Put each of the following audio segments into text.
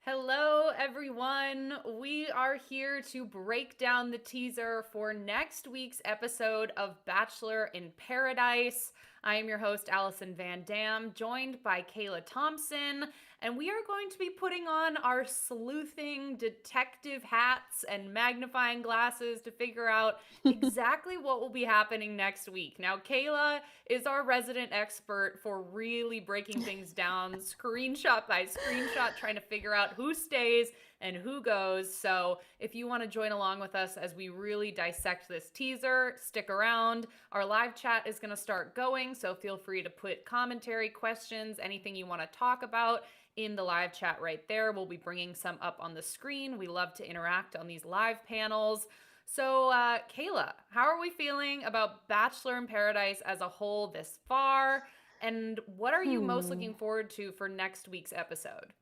Hello, everyone. We are here to break down the teaser for next week's episode of Bachelor in Paradise. I am your host, Allison Van Dam, joined by Kayla Thompson, and we are going to be putting on our sleuthing detective hats and magnifying glasses to figure out exactly what will be happening next week. Now, Kayla is our resident expert for really breaking things down, screenshot by screenshot, trying to figure out who stays and who goes. So, if you want to join along with us as we really dissect this teaser, stick around. Our live chat is going to start going, so feel free to put commentary, questions, anything you want to talk about in the live chat right there. We'll be bringing some up on the screen. We love to interact on these live panels. So, Kayla, how are we feeling about Bachelor in Paradise as a whole this far? And what are you most Hmm. looking forward to for next week's episode?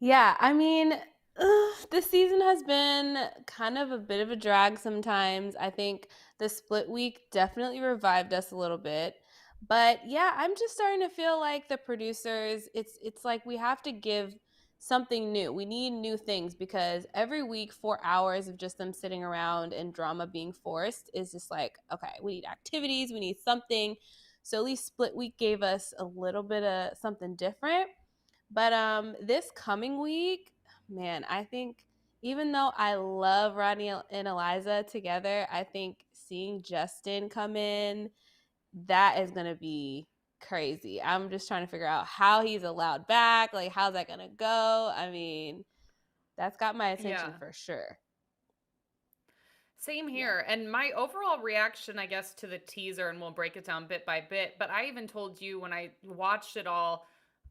Yeah, this season has been kind of a bit of a drag sometimes. I think the split week definitely revived us a little bit. But yeah, I'm just starting to feel like the producers, it's like we have to give something new. We need new things because every week 4 hours of just them sitting around and drama being forced is just like, okay, we need activities, we need something. So at least split week gave us a little bit of something different. But this coming week, man, I think even though I love Rodney and Eliza together, I think seeing Justin come in, that is gonna be crazy. I'm just trying to figure out how he's allowed back. Like, how's that gonna go? I mean, that's got my attention Yeah. for sure. Same Yeah. here. And my overall reaction, I guess, to the teaser, and we'll break it down bit by bit, but I even told you when I watched it all,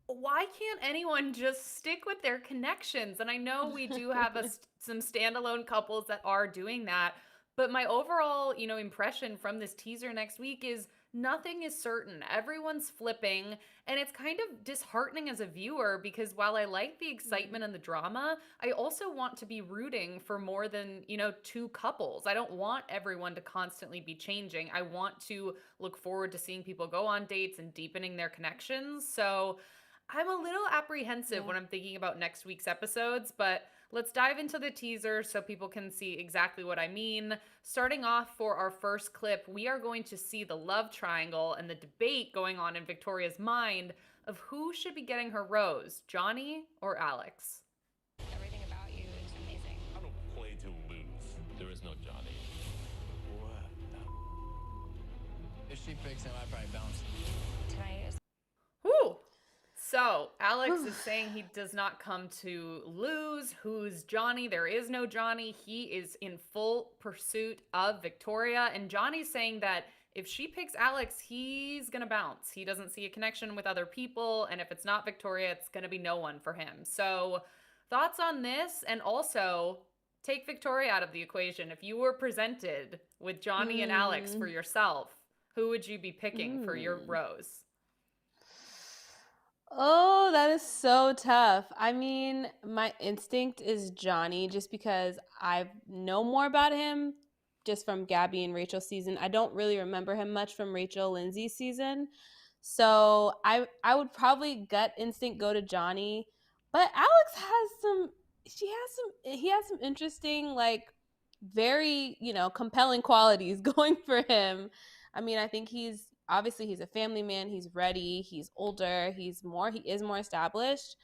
why can't anyone just stick with their connections? And I know we do have some standalone couples that are doing that, but my overall, impression from this teaser next week is nothing is certain. Everyone's flipping, and it's kind of disheartening as a viewer because while I like the Mm. excitement and the drama, I also want to be rooting for more than, two couples. I don't want everyone to constantly be changing. I want to look forward to seeing people go on dates and deepening their connections. So, I'm a little apprehensive Yeah. when I'm thinking about next week's episodes, but let's dive into the teaser so people can see exactly what I mean. Starting off for our first clip, we are going to see the love triangle and the debate going on in Victoria's mind of who should be getting her rose, Johnny or Alex. Everything about you is amazing. I don't play to lose. There is no Johnny. What? If she picks him, I'd probably bounce. Tonight is Whew. So, Alex is saying he does not come to lose. Who's Johnny? There is no Johnny. He is in full pursuit of Victoria. And Johnny's saying that if she picks Alex, he's going to bounce. He doesn't see a connection with other people. And if it's not Victoria, it's going to be no one for him. So, thoughts on this? And also, take Victoria out of the equation. If you were presented with Johnny and Alex for Mm. yourself, who would you be picking for your Mm. rose? Oh, that is so tough. I mean, my instinct is Johnny just because I know more about him just from Gabby and Rachel's season. I don't really remember him much from Rachel Lindsay's season. So I would probably gut instinct go to Johnny, but Alex has some he has some interesting like very, compelling qualities going for him. I mean, I think he's a family man, he's ready, he's older, he is more established.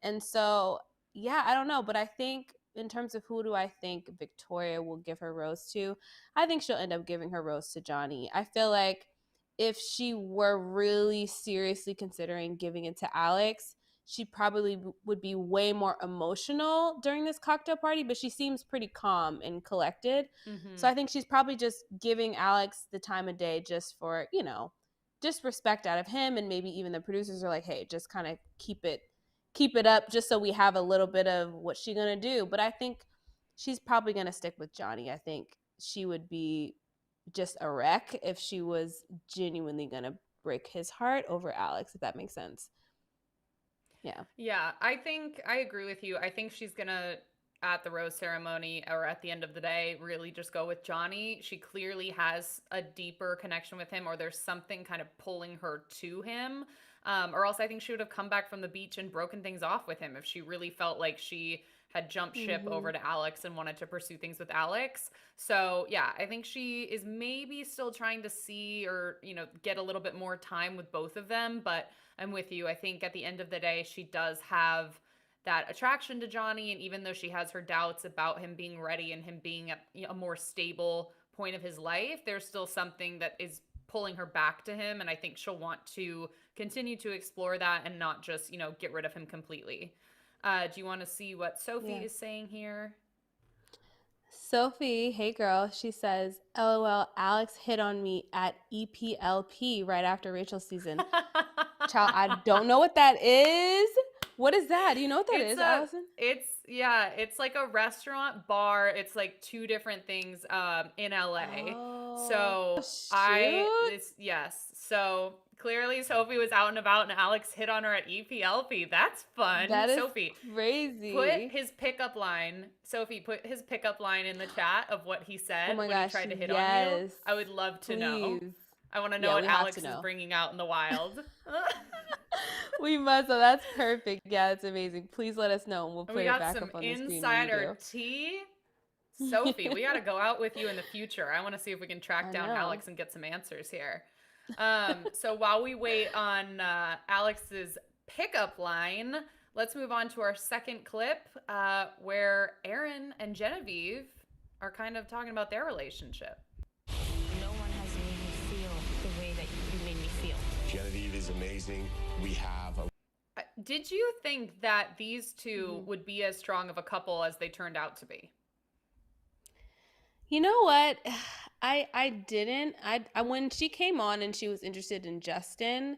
And so, yeah, I don't know, but I think in terms of who do I think Victoria will give her rose to, I think she'll end up giving her rose to Johnny. I feel like if she were really seriously considering giving it to Alex, she probably would be way more emotional during this cocktail party, but she seems pretty calm and collected. So Mm-hmm. I think she's probably just giving Alex the time of day just for, just respect out of him, and maybe even the producers are like, "Hey, just kind of keep it up just so we have a little bit of what she's going to do." But I think she's probably going to stick with Johnny. I think she would be just a wreck if she was genuinely going to break his heart over Alex, if that makes sense. Yeah. Yeah, I think I agree with you. I think she's gonna, at the rose ceremony or at the end of the day, really just go with Johnny. She clearly has a deeper connection with him, or there's something kind of pulling her to him. Or else I think she would have come back from the beach and broken things off with him if she really felt like she had jumped ship over to Alex and wanted to pursue things with Alex. So, yeah, I think she is maybe still trying to see or, get a little bit more time with both of them. But I'm with you. I think at the end of the day, she does have that attraction to Johnny. And even though she has her doubts about him being ready and him being at a more stable point of his life, there's still something that is pulling her back to him. And I think she'll want to continue to explore that and not just, get rid of him completely. Do you want to see what Sophie is saying here? Sophie, hey girl, she says, LOL, Alex hit on me at EPLP right after Rachel's season. Child, I don't know what that is. What is that? Do you know what that is, Allison? It's like a restaurant bar. It's like two different things in LA. Oh, So clearly Sophie was out and about and Alex hit on her at EPLP. That's fun. That is Sophie, crazy. Sophie, put his pickup line in the chat of what he said when he tried to hit on you. I would love to know. I want to know what Alex is bringing out in the wild. We must. So that's perfect. Yeah, it's amazing. Please let us know and we'll play it back up on the screen. We got some insider tea. Sophie, we got to go out with you in the future. I want to see if we can track down Alex and get some answers here. So while we wait on Alex's pickup line, let's move on to our second clip where Aaron and Genevieve are kind of talking about their relationship. No one has made me feel the way that you made me feel. Genevieve is amazing. We have a... Did you think that these two would be as strong of a couple as they turned out to be? You know what? I didn't. I when she came on and she was interested in Justin,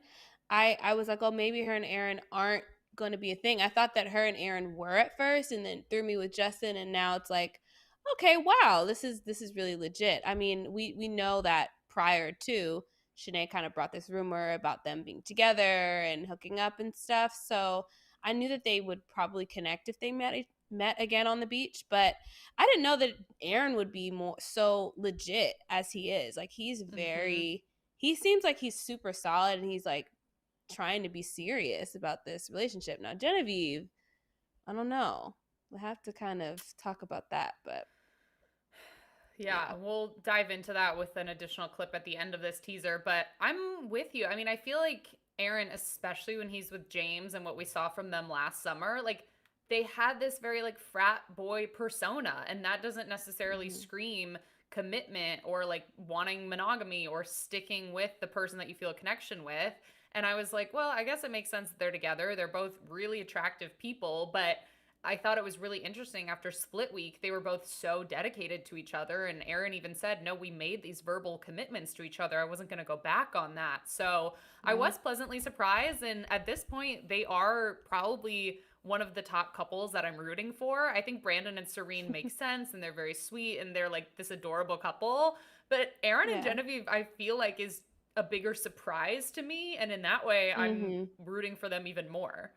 I was like, oh, maybe her and Aaron aren't going to be a thing. I thought that her and Aaron were at first, and then threw me with Justin, and now it's like, okay, wow, this is really legit. I mean, we know that prior to, Shanae kind of brought this rumor about them being together and hooking up and stuff. So I knew that they would probably connect if they met again on the beach, but I didn't know that Aaron would be more so legit as he is. Like, he's very he seems like he's super solid, and he's like trying to be serious about this relationship. Now Genevieve, I don't know, we'll have to kind of talk about that, but yeah, we'll dive into that with an additional clip at the end of this teaser. But I'm with you. I mean, I feel like Aaron, especially when he's with James and what we saw from them last summer, like, they had this very like frat boy persona, and that doesn't necessarily scream commitment or like wanting monogamy or sticking with the person that you feel a connection with. And I was like, well, I guess it makes sense that they're together. They're both really attractive people, but I thought it was really interesting after Split Week, they were both so dedicated to each other. And Aaron even said, no, we made these verbal commitments to each other. I wasn't going to go back on that. So I was pleasantly surprised. And at this point, they are probably one of the top couples that I'm rooting for. I think Brandon and Serene make sense, and they're very sweet, and they're like this adorable couple. But Aaron and Genevieve, I feel like, is a bigger surprise to me. And in that way, I'm rooting for them even more.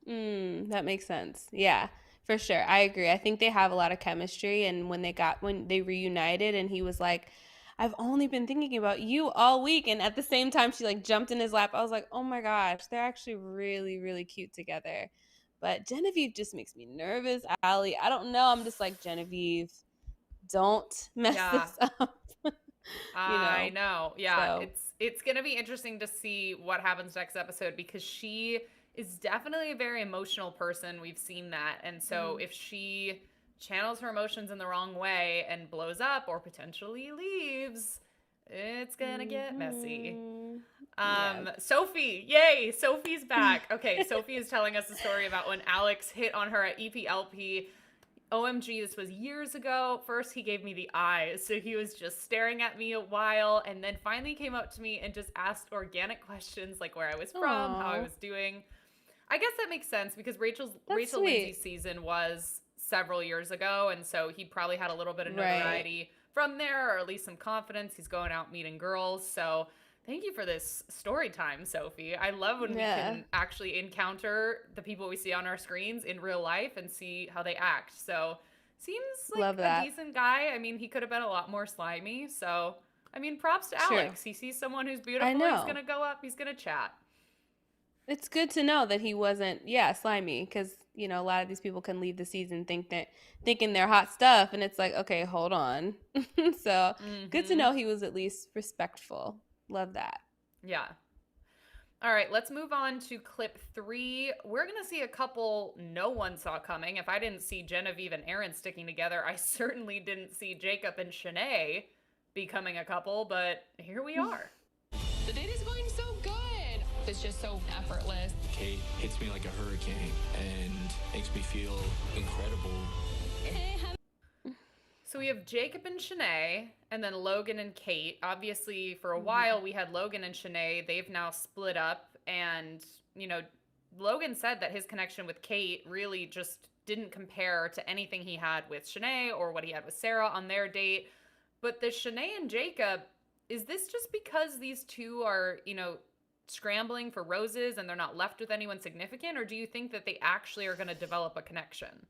That makes sense. Yeah, for sure. I agree. I think they have a lot of chemistry, and when they reunited and he was like, I've only been thinking about you all week, and at the same time she like jumped in his lap, I was like, oh my gosh, they're actually really, really cute together. But Genevieve just makes me nervous, Allie. I don't know. I'm just like, Genevieve, don't mess this up. I know. Yeah, so. It's going to be interesting to see what happens next episode, because she is definitely a very emotional person. We've seen that. And so if she channels her emotions in the wrong way and blows up or potentially leaves, it's going to get messy. Sophie, yay, Sophie's back. Okay, Sophie is telling us a story about when Alex hit on her at EPLP. OMG, this was years ago. First, he gave me the eyes, so he was just staring at me a while, and then finally came up to me and just asked organic questions like where I was from, how I was doing. I guess that makes sense, because Rachel Lindsay's season was several years ago, and so he probably had a little bit of notoriety from there, or at least some confidence. He's going out meeting girls, so thank you for this story time, Sophie. I love when we can actually encounter the people we see on our screens in real life and see how they act. So seems like a decent guy. I mean, he could have been a lot more slimy. So, I mean, props to Alex. He sees someone who's beautiful. He's going to go up. He's going to chat. It's good to know that he wasn't, slimy, because a lot of these people can leave the season thinking they're hot stuff, and it's like, okay, hold on. So good to Mm-hmm. know he was at least respectful. Love that. Yeah. All right, let's move on to clip 3. We're going to see a couple no one saw coming. If I didn't see Genevieve and Aaron sticking together, I certainly didn't see Jacob and Shanae becoming a couple, but here we are. The date is going so good. It's just so effortless. Kate hits me like a hurricane and makes me feel incredible. So we have Jacob and Shanae, and then Logan and Kate. Obviously, for a while, we had Logan and Shanae. They've now split up, and, Logan said that his connection with Kate really just didn't compare to anything he had with Shanae or what he had with Sarah on their date. But the Shanae and Jacob, is this just because these two are, scrambling for roses and they're not left with anyone significant, or do you think that they actually are going to develop a connection?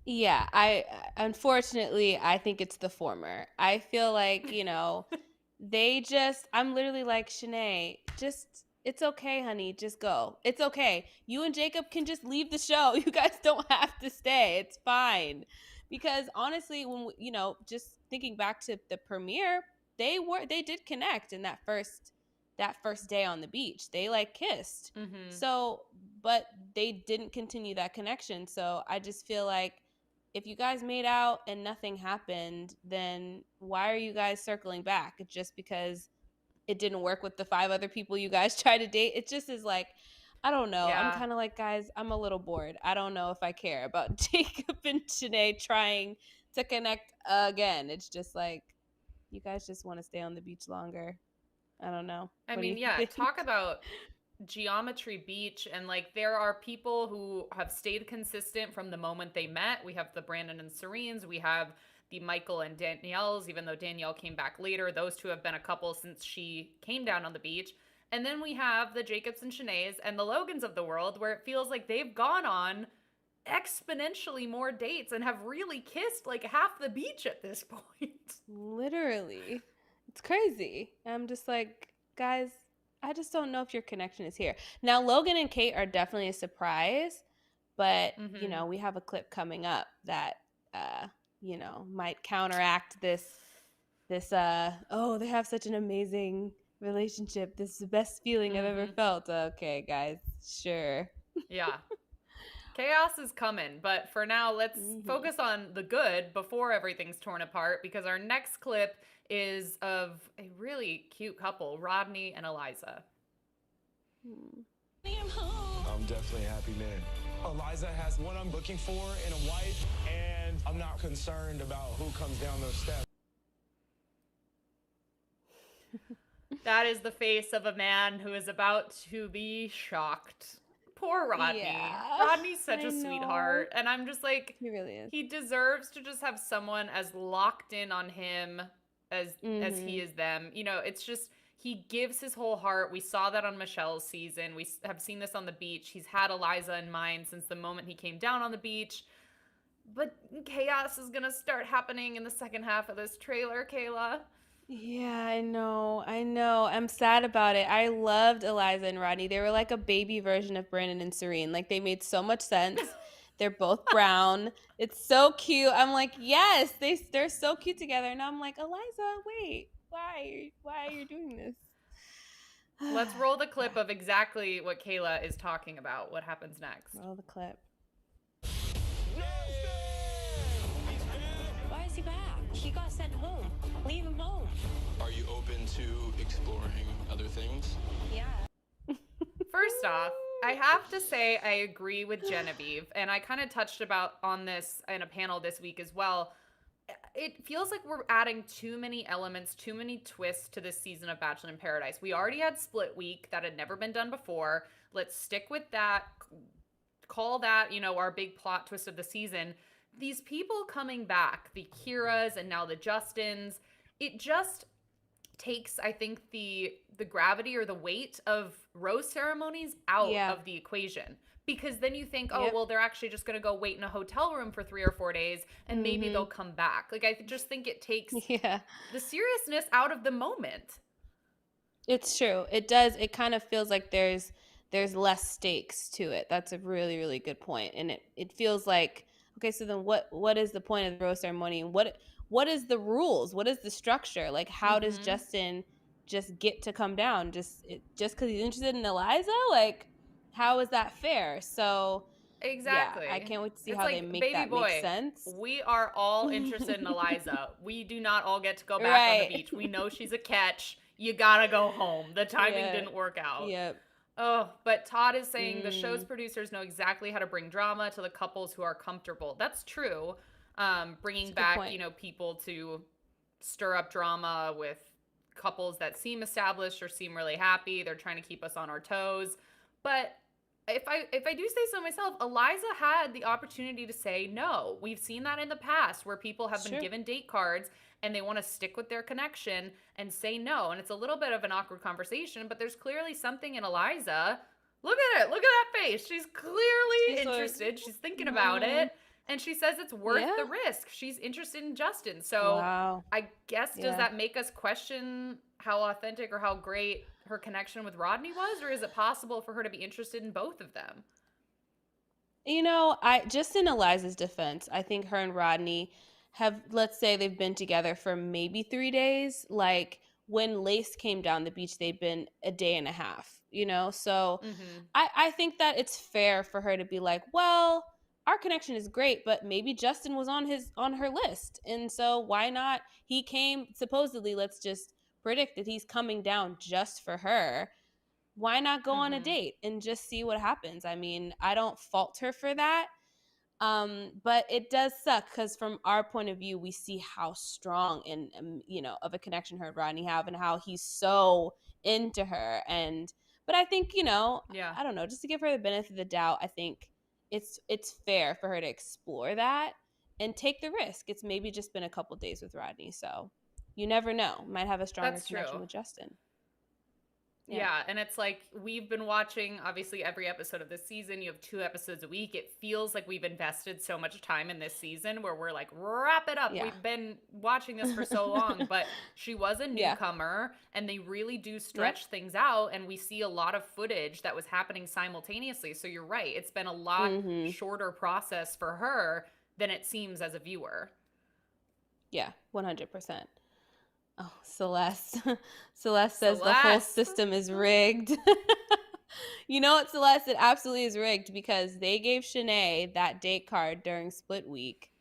Yeah, unfortunately I think it's the former. I feel like, I'm literally like, Shanae, it's okay, honey, just go. It's okay. You and Jacob can just leave the show. You guys don't have to stay. It's fine. Because honestly, when just thinking back to the premiere, they did connect in that first day on the beach. They kissed. Mm-hmm. So, but they didn't continue that connection. So I just feel like if you guys made out and nothing happened, then why are you guys circling back? It's just because it didn't work with the 5 other people you guys tried to date. It just is like, I don't know. Yeah. I'm kind of like, guys, I'm a little bored. I don't know if I care about Jacob and Shanae trying to connect again. It's just like, you guys just want to stay on the beach longer. I don't know. I mean, yeah, talk about Geometry Beach, and there are people who have stayed consistent from the moment they met. We have the Brandon and Serenes, we have the Michael and Danielle's, even though Danielle came back later. Those two have been a couple since she came down on the beach. And then we have the Jacobs and Shanaes and the Logans of the world, where it feels like they've gone on exponentially more dates and have really kissed half the beach at this point. Literally. It's crazy. I'm just like, guys, I just don't know if your connection is here. Now, Logan and Kate are definitely a surprise, but, we have a clip coming up that, might counteract this, oh, they have such an amazing relationship. This is the best feeling I've ever felt. Okay, guys, sure. Yeah. Chaos is coming, but for now, let's focus on the good before everything's torn apart, because our next clip is of a really cute couple, Rodney and Eliza. I'm home. I'm definitely a happy man. Eliza has what I'm looking for in a wife, and I'm not concerned about who comes down those steps. That is the face of a man who is about to be shocked. Poor Rodney. Yeah, Rodney's such a sweetheart. And I'm just like, he really is. He deserves to just have someone as locked in on him as he is them. It's just, he gives his whole heart. We saw that on Michelle's season. We have seen this on the beach. He's had Eliza in mind since the moment he came down on the beach. But chaos is going to start happening in the second half of this trailer, Kayla. Yeah, I know. I'm sad about it. I loved Eliza and Rodney. They were like a baby version of Brandon and Serene. They made so much sense. They're both brown. It's so cute. I'm like, yes, they're so cute together. And I'm like, Eliza, wait, why are you doing this? Let's roll the clip of exactly what Kayla is talking about. What happens next? Roll the clip. Why is he back? He got sent home. Leave him home. Are you open to exploring other things? Yeah. First off, I have to say I agree with Genevieve, and I kind of touched on this in a panel this week as well. It feels like we're adding too many elements, too many twists to this season of Bachelor in Paradise. We already had Split Week that had never been done before. Let's stick with that. Call that, our big plot twist of the season. These people coming back, the Kiras and now the Justins, it just takes, I think, the gravity or the weight of rose ceremonies out of the equation. Because then you think, well, they're actually just going to go wait in a hotel room for 3 or 4 days and maybe they'll come back. I just think it takes the seriousness out of the moment. It's true. It does. It kind of feels like there's there's less stakes to it. That's a really, really good point. And it feels like, okay, so then what is the point of the rose ceremony? And what is the rules? What is the structure? Like, how does Justin just get to come down just because he's interested in Eliza? Like, how is that fair? So yeah, I Exactly. can't wait to see It's how they like, make baby that make boy, sense. we are all interested in Eliza. We do not all get to go back on the Right. beach. We know she's a catch. You gotta go home. The timing Yeah. didn't work out. Yep. Oh, but Todd is saying the show's producers know exactly how to bring drama to the couples who are comfortable. That's true. Bringing back, point. people to stir up drama with couples that seem established or seem really happy. They're trying to keep us on our toes. But if I do say so myself, Eliza had the opportunity to say no. We've seen that in the past where people have been given date cards and they want to stick with their connection and say no. And it's a little bit of an awkward conversation, but there's clearly something in Eliza. Look at it. Look at that face. She's clearly interested. She's thinking about it. And she says it's worth the risk. She's interested in Justin. So I guess, does that make us question how authentic or how great her connection with Rodney was? Or is it possible for her to be interested in both of them? I just in Eliza's defense, I think her and Rodney have, let's say they've been together for maybe 3 days. Like when Lace came down the beach, they'd been a day and a half, So I think that it's fair for her to be like, well, our connection is great, but maybe Justin was on her list. And so why not? He came, supposedly, let's just predict that he's coming down just for her. Why not go on a date and just see what happens? I mean, I don't fault her for that. But it does suck because from our point of view, we see how strong and, of a connection her and Rodney have and how he's so into her. But I think, I don't know, just to give her the benefit of the doubt, I think it's fair for her to explore that and take the risk. It's maybe just been a couple days with Rodney. So you never know. Might have a stronger connection with Justin. Yeah, and it's like we've been watching, obviously, every episode of this season. You have 2 episodes a week. It feels like we've invested so much time in this season where we're like, wrap it up. Yeah. We've been watching this for so long, but she was a newcomer, and they really do stretch things out, and we see a lot of footage that was happening simultaneously. So you're right. It's been a lot shorter process for her than it seems as a viewer. Yeah, 100%. Oh, Celeste. Celeste says the whole system is rigged. You know what, Celeste? It absolutely is rigged because they gave Shanae that date card during split week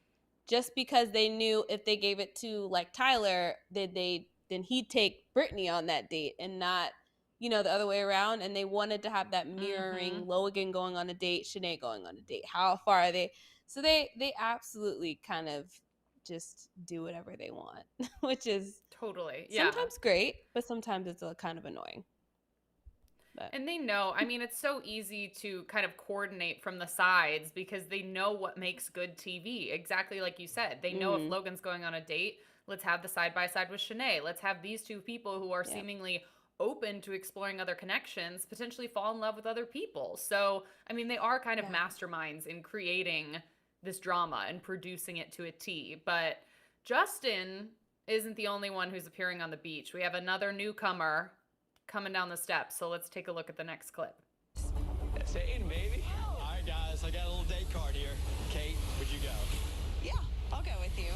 just because they knew if they gave it to like Tyler, then he'd take Brittany on that date and not, the other way around. And they wanted to have that mirroring Logan going on a date, Shanae going on a date. How far are they? So they absolutely kind of just do whatever they want, which is totally sometimes great, but sometimes it's kind of annoying. And they know, I mean, it's so easy to kind of coordinate from the sides because they know what makes good TV. Exactly like you said. They know if Logan's going on a date, let's have the side-by-side with Shanae. Let's have these 2 people who are seemingly open to exploring other connections, potentially fall in love with other people. So, I mean, they are kind of masterminds in creating this drama and producing it to a T. But Justin isn't the only one who's appearing on the beach. We have another newcomer coming down the steps. So let's take a look at the next clip. That's Hayden, baby. All right, guys, I got a little date card here. Kate, would you go? Yeah, I'll go with you.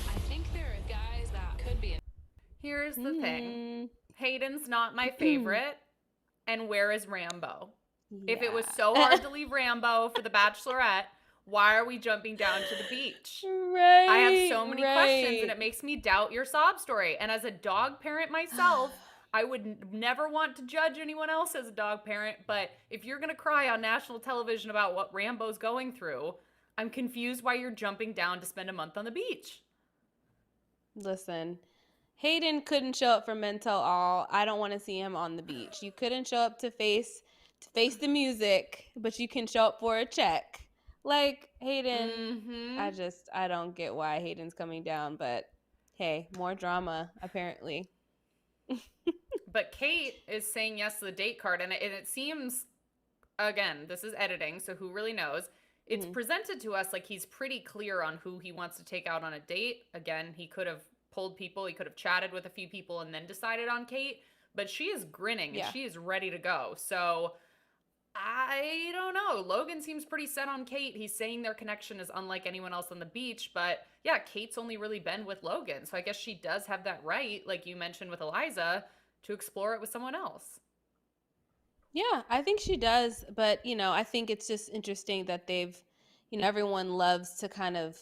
I think there are guys that could be. Here's the thing. Hayden's not my favorite. And where is Rambo? If it was so hard to leave Rambo for the Bachelorette, why are we jumping down to the beach? Right. I have so many questions, and it makes me doubt your sob story. And as a dog parent myself, I would never want to judge anyone else as a dog parent, but if you're going to cry on national television about what Rambo's going through, I'm confused why you're jumping down to spend a month on the beach. Listen, Hayden couldn't show up for Men Tell All. I don't want to see him on the beach. You couldn't show up to face the music, but you can show up for a check. Like, Hayden, I don't get why Hayden's coming down, but hey, more drama, apparently. But Kate is saying yes to the date card, and it seems, again, this is editing, so who really knows? It's presented to us like he's pretty clear on who he wants to take out on a date. Again, he could have pulled people, he could have chatted with a few people and then decided on Kate, but she is grinning and she is ready to go. So I don't know. Logan seems pretty set on Kate. He's saying their connection is unlike anyone else on the beach, but yeah, Kate's only really been with Logan. So I guess she does have that right, like you mentioned with Eliza, to explore it with someone else. Yeah, I think she does, but I think it's just interesting that they've, everyone loves to kind of,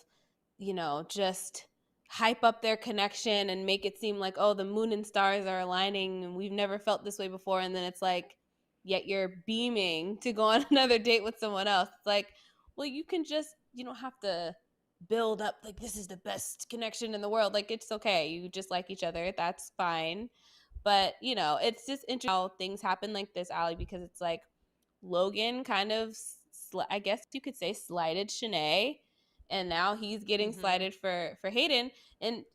just hype up their connection and make it seem like, oh, the moon and stars are aligning and we've never felt this way before. And then it's like, yet you're beaming to go on another date with someone else. It's like, well, you don't have to build up like this is the best connection in the world. Like, it's okay. You just like each other. That's fine. But, it's just interesting how things happen like this, Allie, because it's like Logan kind of, I guess you could say, slighted Shanae, and now he's getting slighted for Hayden. And,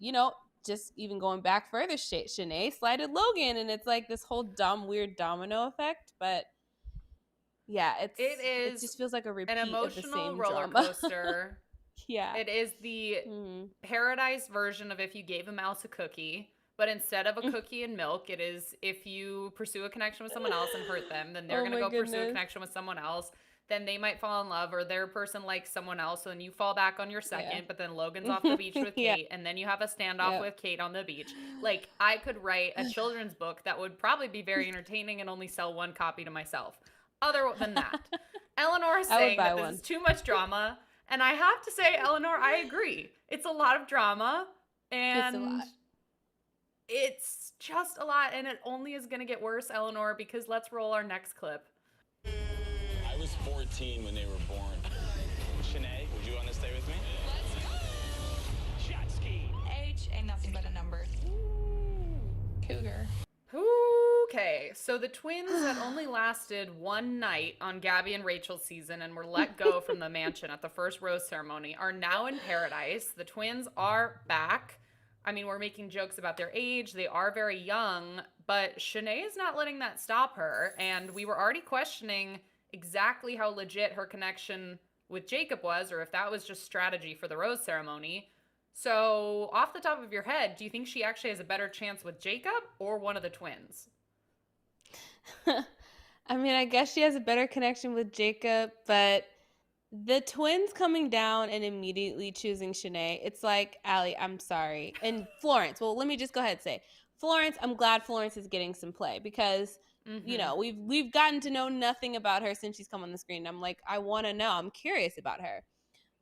just even going back further, Shanae slighted Logan, and it's like this whole weird domino effect. But yeah, it just feels like a repeat an of the emotional same roller drama. coaster. Yeah. It is the paradise version of if you gave a mouse a cookie. But instead of a cookie and milk, it is if you pursue a connection with someone else and hurt them, then they're going to go pursue a connection with someone else. Then they might fall in love, or their person likes someone else. So then you fall back on your second, but then Logan's off the beach with Kate. And then you have a standoff with Kate on the beach. Like, I could write a children's book that would probably be very entertaining and only sell one copy to myself. Other than that, Eleanor is saying that this is too much drama. And I have to say, Eleanor, I agree. It's a lot of drama. And it's just a lot, and it only is going to get worse, Eleanor, because let's roll our next clip. I was 14 when they were born. Shanae, would you want to stay with me? Let's go. Shot ski. Age ain't nothing but a number. Cougar. Okay, so the twins that only lasted one night on Gabby and Rachel's season and were let go from the mansion at the first rose ceremony are now in paradise. The twins are back. I mean, we're making jokes about their age. They are very young, but Shanae is not letting that stop her. And we were already questioning exactly how legit her connection with Jacob was, or if that was just strategy for the rose ceremony. So off the top of your head, do you think she actually has a better chance with Jacob or one of the twins? I mean, I guess she has a better connection with Jacob, but the twins coming down and immediately choosing Shanae, it's like, Allie, I'm sorry. And Florence, well, let me just go ahead and say, Florence, I'm glad Florence is getting some play because, we've gotten to know nothing about her since she's come on the screen. I'm like, I want to know. I'm curious about her.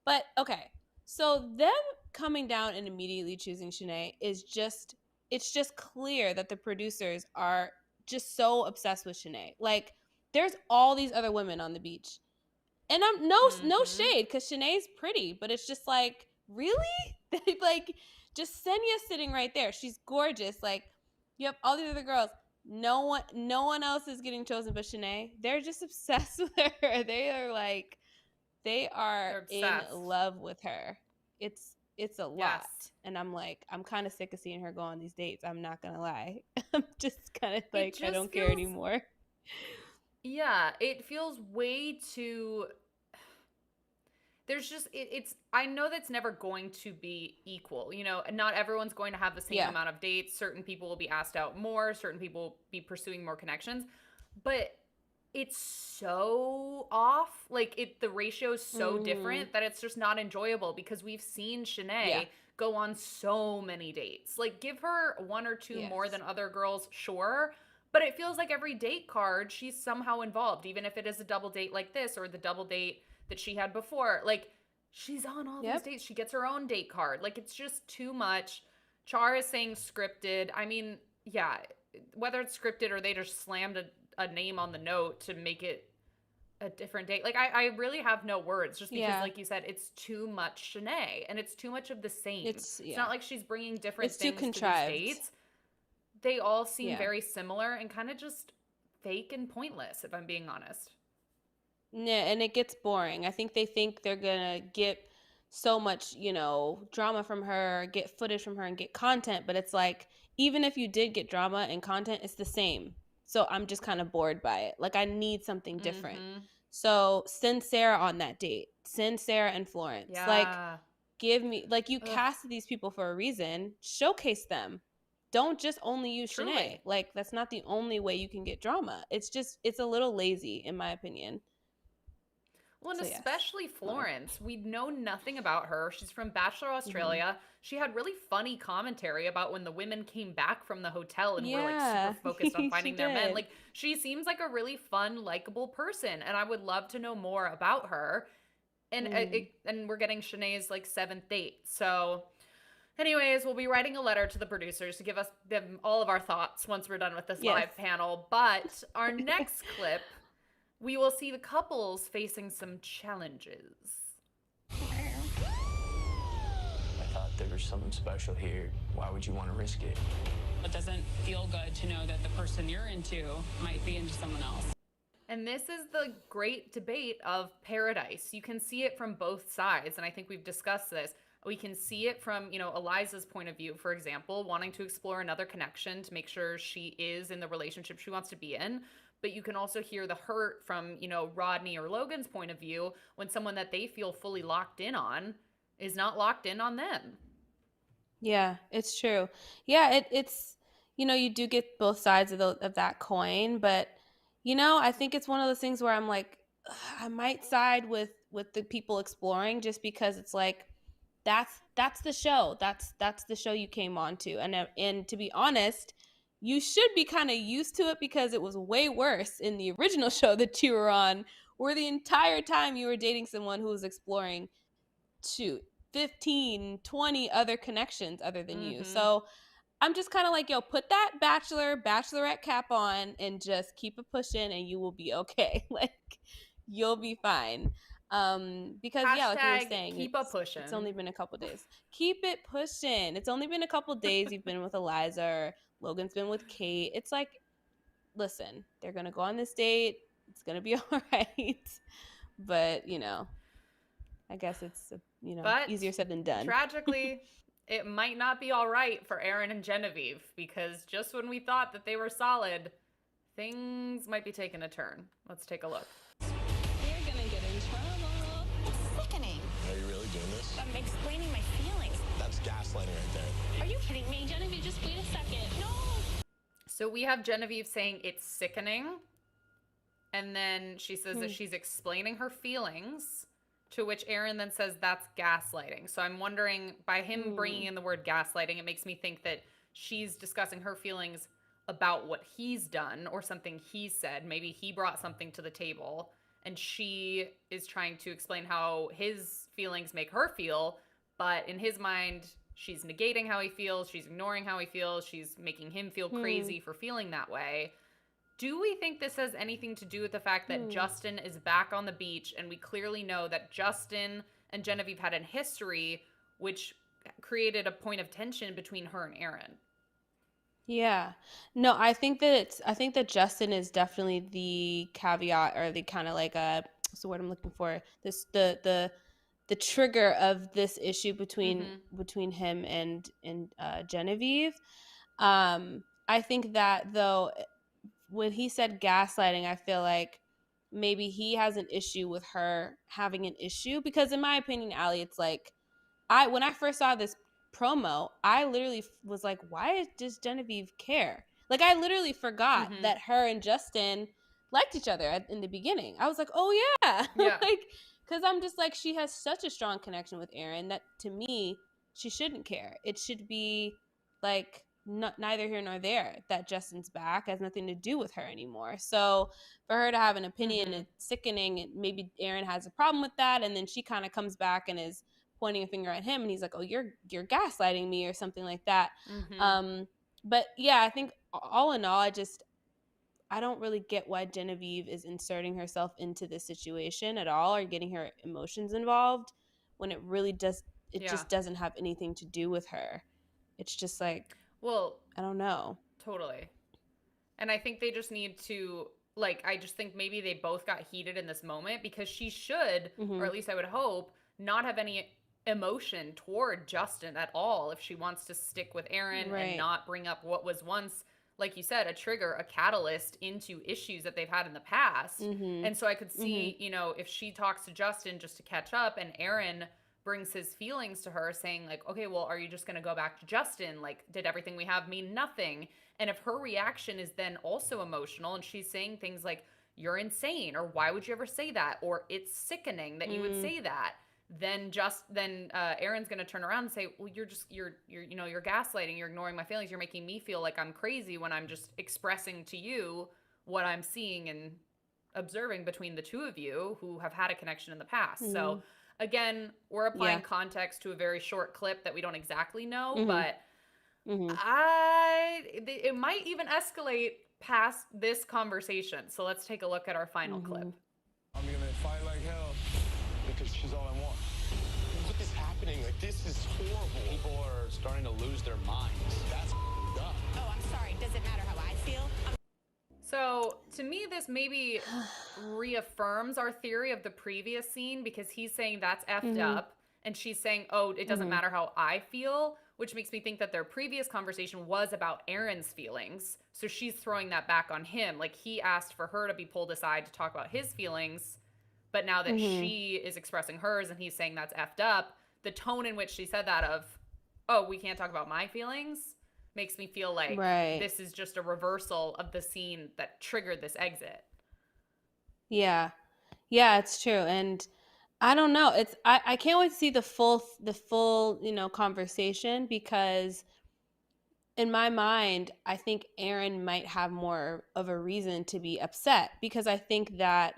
But, okay, so them coming down and immediately choosing Shanae it's just clear that the producers are just so obsessed with Shanae. Like, there's all these other women on the beach. And I'm no shade because Shanae's pretty, but it's just like, really? Like, just Senya's sitting right there. She's gorgeous. Like, you have all these other girls. No one else is getting chosen but Shanae. They're just obsessed with her. They are in love with her. It's a lot. Yes. And I'm like, I'm kind of sick of seeing her go on these dates. I'm not gonna lie. I'm just kind of like, I don't care anymore. Yeah, it feels way too. There's just it's. I know that's never going to be equal. Not everyone's going to have the same amount of dates. Certain people will be asked out more. Certain people will be pursuing more connections. But it's so off. Like the ratio is so different that it's just not enjoyable because we've seen Shanae go on so many dates. Like, give her one or two more than other girls, sure. But it feels like every date card, she's somehow involved, even if it is a double date like this or the double date that she had before. Like, she's on all these dates. She gets her own date card. Like, it's just too much. Char is saying scripted. I mean, yeah, whether it's scripted or they just slammed a name on the note to make it a different date. Like, I really have no words just because, like you said, it's too much Shanae and it's too much of the same. It's not like she's bringing different things to these dates. They all seem very similar and kind of just fake and pointless, if I'm being honest. Yeah, and it gets boring. I think they think they're going to get so much, drama from her, get footage from her, and get content. But it's like, even if you did get drama and content, it's the same. So I'm just kind of bored by it. Like, I need something different. So send Sarah on that date. Send Sarah and Florence. Yeah. Like, give me, like, you casted these people for a reason. Showcase them. Don't just only use Shanae. Like, that's not the only way you can get drama. It's a little lazy, in my opinion. Well, and So, yes. especially Florence. We know nothing about her. She's from Bachelor Australia. She had really funny commentary about when the women came back from the hotel and were like super Yeah, focused on she finding their men. did. Like, she seems like a really fun, likable person, and I would love to know more about her. And and we're getting Shanae's like 7th date. So, anyways, we'll be writing a letter to the producers to give us them all of our thoughts once we're done with this Yes. live panel. But our next clip, we will see the couples facing some challenges. I thought there was something special here. Why would you want to risk it? It doesn't feel good to know that the person you're into might be into someone else. And this is the great debate of paradise. You can see it from both sides, and I think we've discussed this. We can see it from, Eliza's point of view, for example, wanting to explore another connection to make sure she is in the relationship she wants to be in. But you can also hear the hurt from, Rodney or Logan's point of view when someone that they feel fully locked in on is not locked in on them. Yeah, it's true. Yeah, it's you do get both sides of that coin, but I think it's one of those things where I'm like, ugh, I might side with the people exploring just because it's like that's the show. That's the show you came on to. And to be honest, you should be kind of used to it because it was way worse in the original show that you were on, where the entire time you were dating someone who was exploring 15, 20 other connections other than you. So I'm just kind of like, yo, put that bachelorette cap on and just keep it pushing and you will be okay. Like, you'll be fine. Because yeah, like we were saying, keep a pushing. It's only been a couple days. Keep it pushing. It's only been a couple days. You've been with Eliza, or Logan's been with Kate. It's like, listen, they're gonna go on this date. It's gonna be all right. But I guess it's But easier said than done. Tragically, it might not be all right for Aaron and Genevieve, because just when we thought that they were solid, things might be taking a turn. Let's take a look. You're gonna get in trouble. It's sickening. Are you really doing this? I'm explaining my feelings. That's gaslighting right there. Are you kidding me, Genevieve? Just wait a second. No. So we have Genevieve saying it's sickening, and then she says that she's explaining her feelings, to which Aaron then says that's gaslighting. So I'm wondering, by him bringing in the word gaslighting, it makes me think that she's discussing her feelings about what he's done or something he said. Maybe he brought something to the table, and she is trying to explain how his feelings make her feel, but in his mind, she's negating how he feels, she's ignoring how he feels, she's making him feel crazy for feeling that way. Do we think this has anything to do with the fact that Justin is back on the beach, and we clearly know that Justin and Genevieve had a history, which created a point of tension between her and Aaron? Yeah. No, I think that Justin is definitely the caveat, or the kind of like what's the word I'm looking for? This the trigger of this issue between him and Genevieve. I think that, though, when he said gaslighting, I feel like maybe he has an issue with her having an issue, because in my opinion, Allie, it's like, when I first saw this promo, I literally was like, why does Genevieve care? Like, I literally forgot that her and Justin liked each other in the beginning. I was like, oh yeah. Like, because I'm just like, she has such a strong connection with Aaron that, to me, she shouldn't care. It should be like, neither here nor there, that Justin's back has nothing to do with her anymore. So for her to have an opinion, it's sickening. And maybe Aaron has a problem with that, and then she kind of comes back and is pointing a finger at him, and he's like, oh, you're gaslighting me, or something like that. But yeah, I think all in all, I don't really get why Genevieve is inserting herself into this situation at all, or getting her emotions involved, when it really just doesn't have anything to do with her. It's just like, well, I don't know. Totally. And I think they just need to, like, I just think maybe they both got heated in this moment, because she should, or at least I would hope, not have any emotion toward Justin at all if she wants to stick with Aaron and not bring up what was once, like you said, a trigger, a catalyst into issues that they've had in the past. And so I could see, if she talks to Justin just to catch up, and Aaron brings his feelings to her, saying like, okay, well, are you just going to go back to Justin? Like, did everything we have mean nothing? And if her reaction is then also emotional, and she's saying things like, you're insane, or why would you ever say that, or it's sickening that you would say that, then Aaron's going to turn around and say, well, you're gaslighting, you're ignoring my feelings, you're making me feel like I'm crazy when I'm just expressing to you what I'm seeing and observing between the two of you who have had a connection in the past. So again, we're applying context to a very short clip that we don't exactly know, but it might even escalate past this conversation. So let's take a look at our final clip. I'm gonna fight like hell because she's all I want. What is happening? Like, this is horrible. People are starting to lose their minds. That's up. Oh, I'm sorry. Does it matter how I feel? So to me, this maybe reaffirms our theory of the previous scene, because he's saying that's effed up, and she's saying, oh, it doesn't matter how I feel, which makes me think that their previous conversation was about Aaron's feelings. So she's throwing that back on him. Like, he asked for her to be pulled aside to talk about his feelings, but now that she is expressing hers and he's saying that's effed up, the tone in which she said that of, oh, we can't talk about my feelings, makes me feel like this is just a reversal of the scene that triggered this exit. Yeah, it's true. And I don't know. I can't wait to see the full conversation, because in my mind, I think Aaron might have more of a reason to be upset, because I think that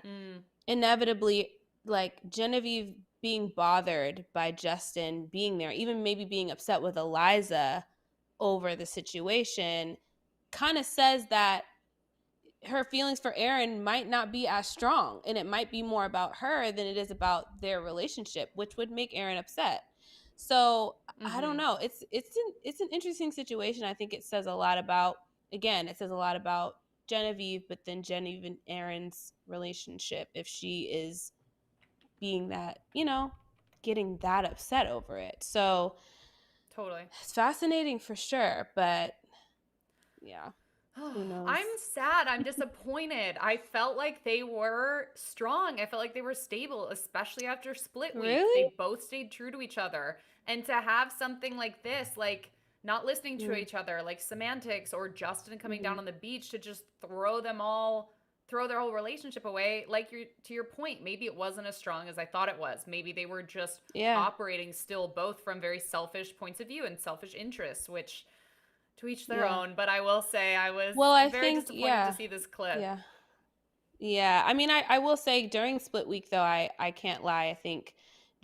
inevitably, like, Genevieve being bothered by Justin being there, even maybe being upset with Eliza over the situation, kind of says that her feelings for Aaron might not be as strong, and it might be more about her than it is about their relationship, which would make Aaron upset. So I don't know. It's an interesting situation. I think it says a lot about Genevieve, but then Genevieve and Aaron's relationship, if she is being that, getting that upset over it. So Totally. it's fascinating for sure, but yeah. Who knows? I'm sad. I'm disappointed. I felt like they were strong. I felt like they were stable, especially after split week. Really? They both stayed true to each other. And to have something like this, like not listening to each other, like semantics, or Justin coming down on the beach to just throw their whole relationship away. Like, to your point, maybe it wasn't as strong as I thought it was. Maybe they were just operating still both from very selfish points of view and selfish interests, which to each their own. But I will say I was very disappointed to see this clip. Yeah. I mean, I will say during split week, though, I can't lie. I think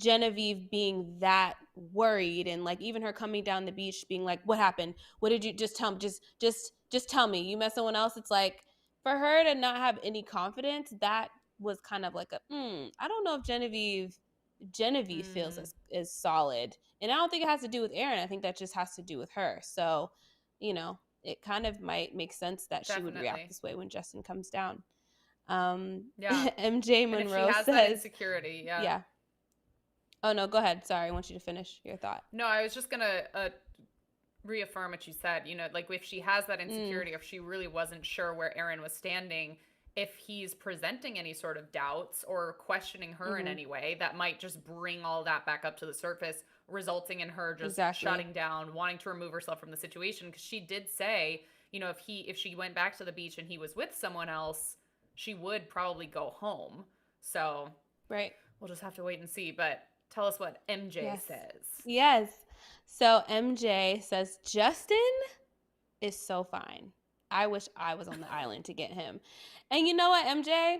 Genevieve being that worried, and like even her coming down the beach being like, what happened? What did you just tell me? Just tell me. You met someone else? It's like, for her to not have any confidence, that was kind of like I don't know if Genevieve feels as solid. And I don't think it has to do with Aaron. I think that just has to do with her. So, it kind of might make sense that she would react this way when Justin comes down. MJ Monroe and if she has says that insecurity. Yeah. Oh no, go ahead. Sorry, I want you to finish your thought. No, I was just gonna reaffirm what you said. Like, if she has that insecurity, if she really wasn't sure where Aaron was standing, if he's presenting any sort of doubts or questioning her in any way, that might just bring all that back up to the surface, resulting in her just shutting down, wanting to remove herself from the situation. Because she did say, if she went back to the beach and he was with someone else, she would probably go home. So we'll just have to wait and see. But tell us what MJ says. Yes. So MJ says, Justin is so fine. I wish I was on the island to get him. And you know what, MJ?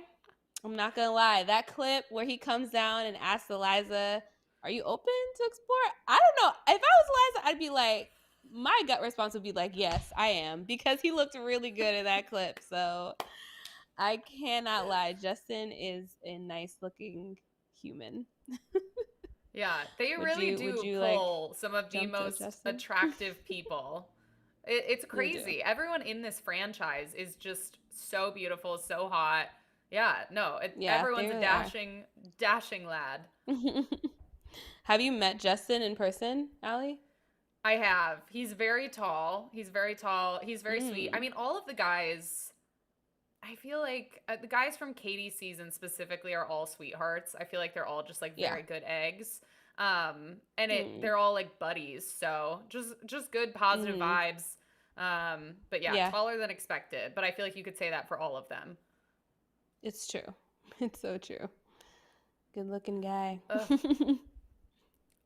I'm not going to lie. That clip where he comes down and asks Eliza, are you open to explore? I don't know. If I was Eliza, I'd be like, my gut response would be like, yes, I am. Because he looked really good in that clip. So I cannot lie. Justin is a nice looking human. Yeah, they really do pull some of the most attractive people. It's crazy. Everyone in this franchise is just so beautiful, so hot. Yeah, no, everyone's a dashing lad. Have you met Justin in person, Allie? I have. He's very tall. He's very sweet. I mean, all of the guys, I feel like the guys from Katie's season specifically are all sweethearts. I feel like they're all just like very good eggs. And they're all like buddies. So just good positive vibes. But taller than expected. But I feel like you could say that for all of them. It's true. It's so true. Good looking guy.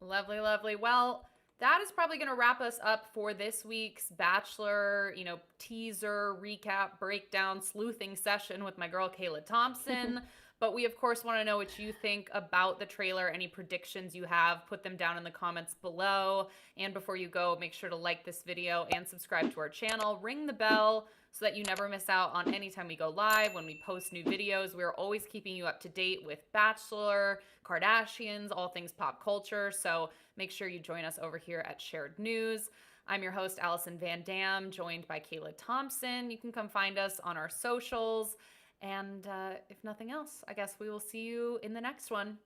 Lovely, lovely. Well, that is probably going to wrap us up for this week's Bachelor, teaser, recap, breakdown, sleuthing session with my girl Kayla Thompson. But we, of course, want to know what you think about the trailer. Any predictions you have, put them down in the comments below. And before you go, make sure to like this video and subscribe to our channel. Ring the bell so that you never miss out on any time we go live, when we post new videos. We're always keeping you up to date with Bachelor, Kardashians, all things pop culture. So make sure you join us over here at Shared News. I'm your host, Allison Van Dam, joined by Kayla Thompson. You can come find us on our socials. And if nothing else, I guess we will see you in the next one.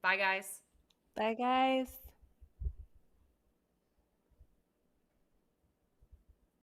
Bye, guys. Bye, guys.